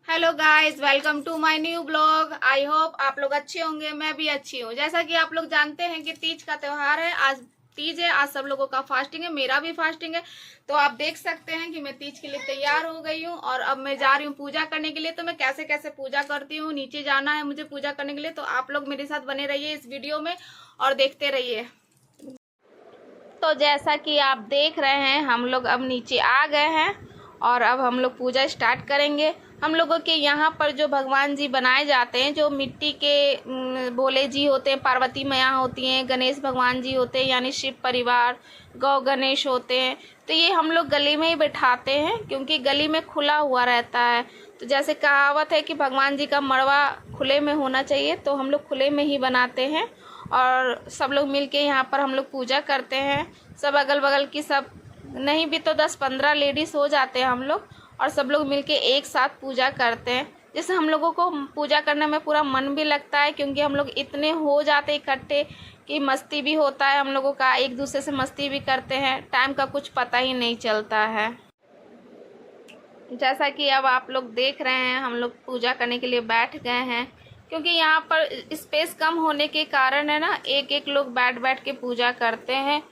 Hello guys, welcome to my new blog. I hope आप लोग अच्छे होंगे, मैं भी अच्छी हूँ। जैसा कि आप लोग जानते हैं कि तीज का त्योहार है। आज तीज है, आज सब लोगों का फास्टिंग है, मेरा भी फास्टिंग है। तो आप देख सकते हैं कि मैं तीज के लिए तैयार हो गई हूँ और अब मैं जा रही हूँ पूजा करने के लिए। तो मैं कैसे कैसे पूजा करती हूँ, नीचे जाना है मुझे पूजा करने के लिए। तो आप लोग मेरे साथ बने रहिए इस वीडियो में और देखते रहिए। तो जैसा कि आप देख रहे हैं, हम लोग अब नीचे आ गए हैं और अब हम लोग पूजा स्टार्ट करेंगे। हम लोगों के यहाँ पर जो भगवान जी बनाए जाते हैं, जो मिट्टी के भोले जी होते हैं, पार्वती मैया होती हैं, गणेश भगवान जी होते हैं यानी शिव परिवार, गौ गणेश होते हैं। तो ये हम लोग गली में ही बैठाते हैं क्योंकि गली में खुला हुआ रहता है। तो जैसे कहावत है कि भगवान जी का मड़वा खुले में होना चाहिए, तो हम लोग खुले में ही बनाते हैं और सब लोग मिलके यहाँ पर हम लोग पूजा करते हैं। सब अगल बगल की सब नहीं भी तो 10-15 लेडीज़ हो जाते हैं हम लोग और सब लोग मिलके एक साथ पूजा करते हैं। जिससे हम लोगों को पूजा करने में पूरा मन भी लगता है क्योंकि हम लोग इतने हो जाते इकट्ठे कि मस्ती भी होता है हम लोगों का, एक दूसरे से मस्ती भी करते हैं, टाइम का कुछ पता ही नहीं चलता है। जैसा कि अब आप लोग देख रहे हैं, हम लोग पूजा करने के लिए बैठ गए हैं क्योंकि यहाँ पर स्पेस कम होने के कारण है ना, एक एक लोग बैठ बैठ के पूजा करते हैं।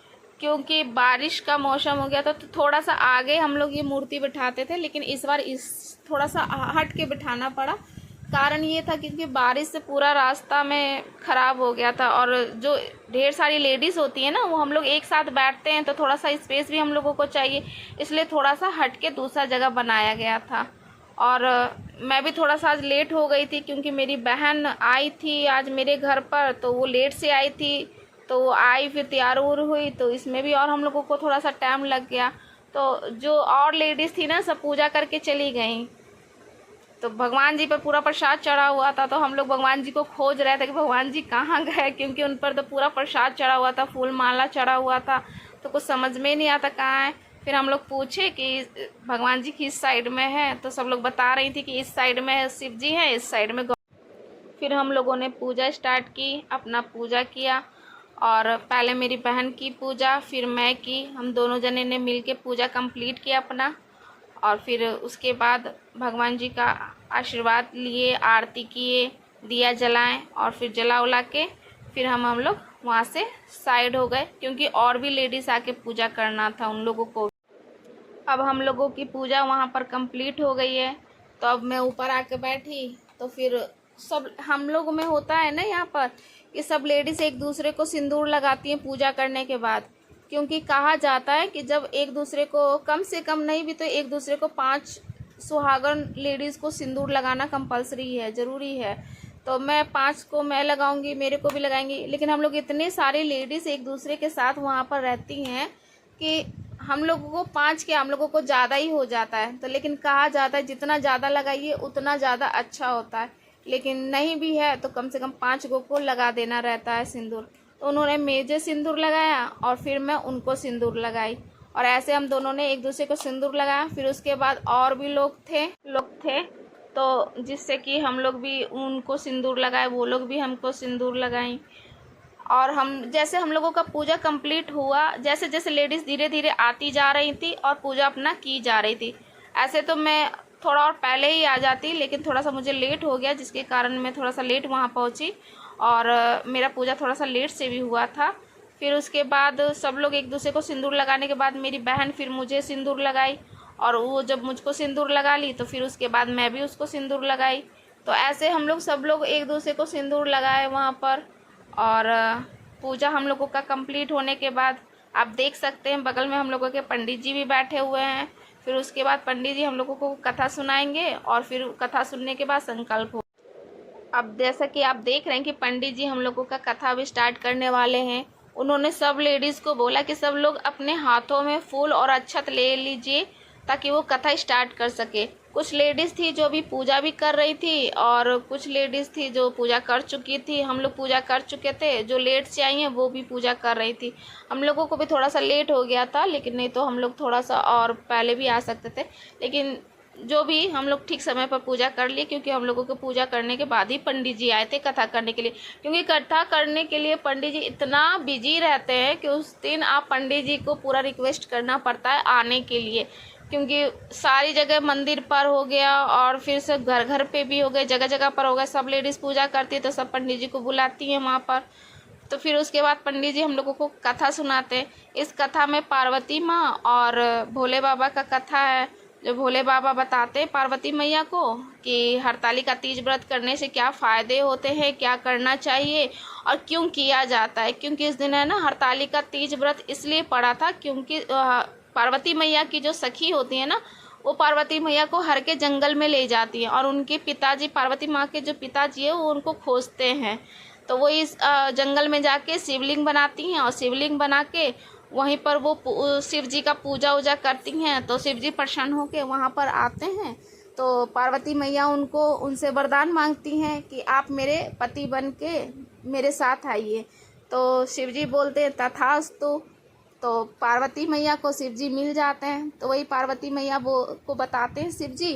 क्योंकि बारिश का मौसम हो गया था तो थोड़ा सा आगे हम लोग ये मूर्ति बिठाते थे, लेकिन इस बार थोड़ा सा हट के बिठाना पड़ा। कारण ये था क्योंकि बारिश से पूरा रास्ता में ख़राब हो गया था और जो ढेर सारी लेडीज़ होती है ना, वो हम लोग एक साथ बैठते हैं तो थोड़ा सा स्पेस भी हम लोगों को चाहिए, इसलिए थोड़ा सा हट के दूसरा जगह बनाया गया था। और मैं भी थोड़ा सा आज लेट हो गई थी क्योंकि मेरी बहन आई थी आज मेरे घर पर, तो वो लेट से आई थी। तो वो आई फिर तैयार उर हुई, तो इसमें भी और हम लोगों को थोड़ा सा टाइम लग गया। तो जो और लेडीज़ थी ना, सब पूजा करके चली गई। तो भगवान जी पर पूरा प्रसाद चढ़ा हुआ था, तो हम लोग भगवान जी को खोज रहे थे कि भगवान जी कहाँ गए, क्योंकि उन पर तो पूरा प्रसाद चढ़ा हुआ था, फूल माला चढ़ा हुआ था। तो कुछ समझ में नहीं आता कहाँ है। फिर हम लोग पूछे कि भगवान जी किस साइड में है, तो सब लोग बता रही थी कि इस साइड में शिव जी हैं, इस साइड में। फिर हम लोगों ने पूजा स्टार्ट की, अपना पूजा किया और पहले मेरी बहन की पूजा, फिर मैं की। हम दोनों जने ने मिलके पूजा कंप्लीट किया अपना। और फिर उसके बाद भगवान जी का आशीर्वाद लिए, आरती किए, दिया जलाएं और फिर जला उला के फिर हम लोग वहाँ से साइड हो गए क्योंकि और भी लेडीज़ आके पूजा करना था उन लोगों को। अब हम लोगों की पूजा वहाँ पर कंप्लीट हो गई है, तो अब मैं ऊपर आके बैठी। तो फिर सब हम लोग में होता है ना यहाँ पर कि सब लेडीज़ एक दूसरे को सिंदूर लगाती हैं पूजा करने के बाद। क्योंकि कहा जाता है कि जब एक दूसरे को, कम से कम नहीं भी तो एक दूसरे को 5 सुहागन लेडीज़ को सिंदूर लगाना कंपलसरी है, ज़रूरी है। तो मैं 5 को मैं लगाऊंगी, मेरे को भी लगाएंगी, लेकिन हम लोग इतने सारे लेडीज़ एक दूसरे के साथ वहाँ पर रहती हैं कि हम लोगों को 5 के हम लोगों को ज़्यादा ही हो जाता है। तो लेकिन कहा जाता है जितना ज़्यादा लगाइए उतना ज़्यादा अच्छा होता है, लेकिन नहीं भी है तो कम से कम 5 को लगा देना रहता है सिंदूर। तो उन्होंने मुझे सिंदूर लगाया और फिर मैं उनको सिंदूर लगाई और ऐसे हम दोनों ने एक दूसरे को सिंदूर लगाया। फिर उसके बाद और भी लोग थे तो जिससे कि हम लोग भी उनको सिंदूर लगाए, वो लोग भी हमको सिंदूर लगाई। और जैसे हम लोगों का पूजा कंप्लीट हुआ, जैसे जैसे लेडीज़ धीरे धीरे आती जा रही थी और पूजा अपना की जा रही थी। ऐसे तो मैं थोड़ा और पहले ही आ जाती, लेकिन थोड़ा सा मुझे लेट हो गया जिसके कारण मैं थोड़ा सा लेट वहाँ पहुँची और मेरा पूजा थोड़ा सा लेट से भी हुआ था। फिर उसके बाद सब लोग एक दूसरे को सिंदूर लगाने के बाद मेरी बहन फिर मुझे सिंदूर लगाई और वो जब मुझको सिंदूर लगा ली तो फिर उसके बाद मैं भी उसको सिंदूर लगाई। तो ऐसे हम लोग सब लोग एक दूसरे को सिंदूर लगाए वहाँ पर। और पूजा हम लोगों का कंप्लीट होने के बाद आप देख सकते हैं बगल में हम लोगों के पंडित जी भी बैठे हुए हैं। फिर उसके बाद पंडित जी हम लोगों को कथा सुनाएंगे और फिर कथा सुनने के बाद संकल्प हो। अब जैसा कि आप देख रहे हैं कि पंडित जी हम लोगों का कथा भी स्टार्ट करने वाले हैं। उन्होंने सब लेडीज़ को बोला कि सब लोग अपने हाथों में फूल और अक्षत ले लीजिए ताकि वो कथा स्टार्ट कर सके। कुछ लेडीज़ थी जो भी पूजा भी कर रही थी और कुछ लेडीज़ थी जो पूजा कर चुकी थी। हम लोग पूजा कर चुके थे, जो लेट से आई हैं वो भी पूजा कर रही थी। हम लोगों को भी थोड़ा सा लेट हो गया था, लेकिन नहीं तो हम लोग थोड़ा सा और पहले भी आ सकते थे, लेकिन जो भी हम लोग ठीक समय पर पूजा कर लिए क्योंकि हम लोगों को पूजा करने के बाद ही पंडित जी आए थे कथा करने के लिए। क्योंकि कथा करने के लिए पंडित जी इतना बिजी रहते हैं कि उस दिन आप पंडित जी को पूरा रिक्वेस्ट करना पड़ता है आने के लिए, क्योंकि सारी जगह मंदिर पर हो गया और फिर सब घर घर पे भी हो गए, जगह जगह पर हो गए, सब लेडीज़ पूजा करती है तो सब पंडित जी को बुलाती हैं वहाँ पर। तो फिर उसके बाद पंडित जी हम लोगों को कथा सुनाते हैं। इस कथा में पार्वती माँ और भोले बाबा का कथा है, जो भोले बाबा बताते हैं पार्वती मैया को कि हरतालिका तीज व्रत करने से क्या फ़ायदे होते हैं, क्या करना चाहिए और क्यों किया जाता है। क्योंकि इस दिन है ना हरतालिका तीज व्रत इसलिए पड़ा था क्योंकि पार्वती मैया की जो सखी होती है ना, वो पार्वती मैया को हर के जंगल में ले जाती है और उनके पिताजी, पार्वती माँ के जो पिताजी है वो उनको खोजते हैं। तो वो इस जंगल में जाके शिवलिंग बनाती हैं और शिवलिंग बना के वहीं पर वो शिव जी का पूजा वूजा करती हैं। तो शिव जी प्रसन्न होकर वहाँ पर आते हैं। तो पार्वती मैया उनसे वरदान मांगती हैं कि आप मेरे पति बन के मेरे साथ आइए। तो शिव जी बोलते हैं तथास्तु। तो पार्वती मैया को शिव जी मिल जाते हैं। तो वही पार्वती मैया वो को बताते हैं शिव जी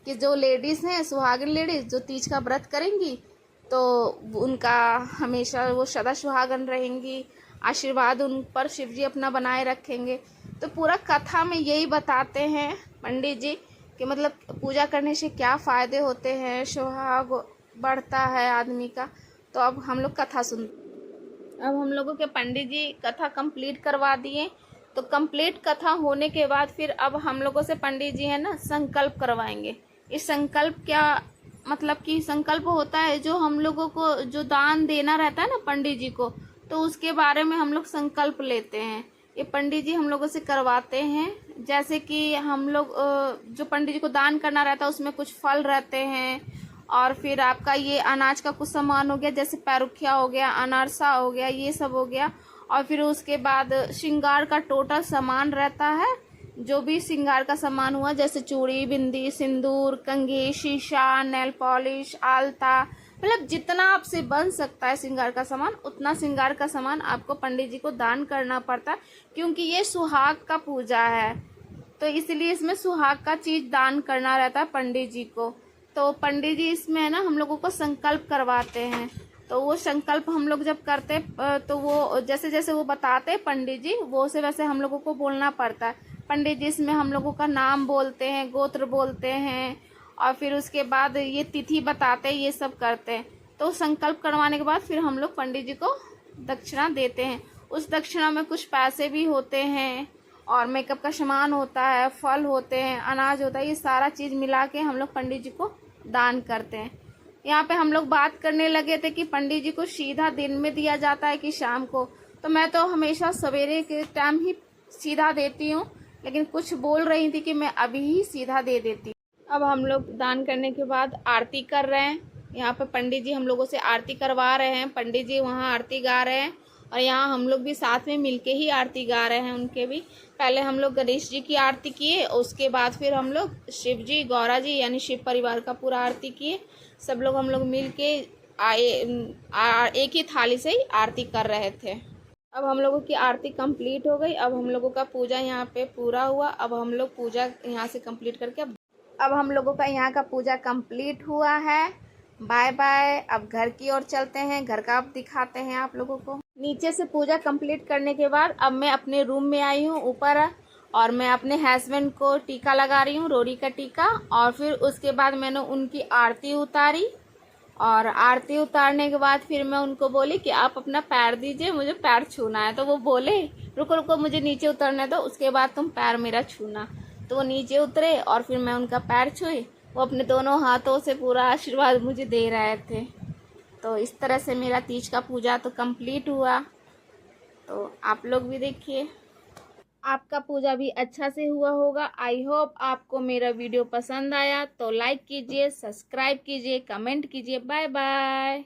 कि जो लेडीज़ हैं, सुहागिन लेडीज़ जो तीज का व्रत करेंगी तो उनका हमेशा वो सदा सुहागन रहेंगी, आशीर्वाद उन पर शिव जी अपना बनाए रखेंगे। तो पूरा कथा में यही बताते हैं पंडित जी कि मतलब पूजा करने से क्या फ़ायदे होते हैं, सुहाग बढ़ता है आदमी का। तो अब हम लोग कथा अब हम लोगों के पंडित जी कथा कंप्लीट करवा दिए। तो कंप्लीट कथा होने के बाद फिर अब हम लोगों से पंडित जी है ना संकल्प करवाएंगे। इस संकल्प क्या मतलब कि संकल्प होता है जो हम लोगों को जो दान देना रहता है ना पंडित जी को, तो उसके बारे में हम लोग संकल्प लेते हैं। ये पंडित जी हम लोगों से करवाते हैं। जैसे कि हम लोग जो पंडित जी को दान करना रहता है उसमें कुछ फल रहते हैं और फिर आपका ये अनाज का कुछ सामान हो गया, जैसे पैरुखिया हो गया, अनारसा हो गया, ये सब हो गया। और फिर उसके बाद श्रृंगार का टोटल सामान रहता है, जो भी श्रृंगार का सामान हुआ, जैसे चूड़ी, बिंदी, सिंदूर, कंघी, शीशा, नेल पॉलिश, आलता, मतलब जितना आपसे बन सकता है श्रृंगार का सामान, उतना श्रृंगार का सामान आपको पंडित जी को दान करना पड़ता है। क्योंकि ये सुहाग का पूजा है तो इसलिए इसमें सुहाग का चीज़ दान करना रहता है पंडित जी को। तो पंडित जी इसमें है ना हम लोगों को संकल्प करवाते हैं। तो वो संकल्प हम लोग जब करते तो वो जैसे जैसे वो बताते पंडित जी वो से वैसे हम लोगों को बोलना पड़ता है। पंडित जी इसमें हम लोगों का नाम बोलते हैं, गोत्र बोलते हैं और फिर उसके बाद ये तिथि बताते हैं, ये सब करते हैं। तो संकल्प करवाने के बाद फिर हम लोग पंडित जी को दक्षिणा देते हैं। उस दक्षिणा में कुछ पैसे भी होते हैं और मेकअप का सामान होता है, फल होते हैं, अनाज होता है, ये सारा चीज़ मिला के हम लोग पंडित जी को दान करते हैं। यहाँ पे हम लोग बात करने लगे थे कि पंडित जी को सीधा दिन में दिया जाता है कि शाम को। तो मैं तो हमेशा सवेरे के टाइम ही सीधा देती हूँ, लेकिन कुछ बोल रही थी कि मैं अभी ही सीधा दे देती हूँ। अब हम लोग दान करने के बाद आरती कर रहे हैं। यहाँ पे पंडित जी हम लोगों से आरती करवा रहे हैं। पंडित जी वहाँ आरती गा रहे हैं और यहाँ हम लोग भी साथ में मिलके ही आरती गा रहे हैं उनके भी। पहले हम लोग गणेश जी की आरती किए, उसके बाद फिर हम लोग शिव जी, गौरा जी यानी शिव परिवार का पूरा आरती किए। सब लोग हम लोग मिल के एक ही थाली से ही आरती कर रहे थे। अब हम लोगों की आरती कंप्लीट हो गई। अब हम लोगों का पूजा यहाँ पे पूरा हुआ। अब हम लोग पूजा यहाँ से कंप्लीट करके अब हम लोगों का यहाँ का पूजा कंप्लीट हुआ है। Bye bye. अब घर की ओर चलते हैं, घर का अब दिखाते हैं आप लोगों को। नीचे से पूजा कंप्लीट करने के बाद अब मैं अपने रूम में आई हूँ ऊपर और मैं अपने हस्बैंड को टीका लगा रही हूँ, रोरी का टीका। और फिर उसके बाद मैंने उनकी आरती उतारी और आरती उतारने के बाद फिर मैं उनको बोली कि आप अपना पैर दीजिए, मुझे पैर छूना है। तो वो बोले रुको रुको मुझे नीचे उतरने दो, उसके बाद तुम पैर मेरा छूना। तो वो नीचे उतरे और फिर मैं उनका पैर छुई। वो अपने दोनों हाथों से पूरा आशीर्वाद मुझे दे रहे थे। तो इस तरह से मेरा तीज का पूजा तो कंप्लीट हुआ। तो आप लोग भी देखिए, आपका पूजा भी अच्छा से हुआ होगा। आई होप आपको मेरा वीडियो पसंद आया तो लाइक कीजिए, सब्सक्राइब कीजिए, कमेंट कीजिए। Bye bye.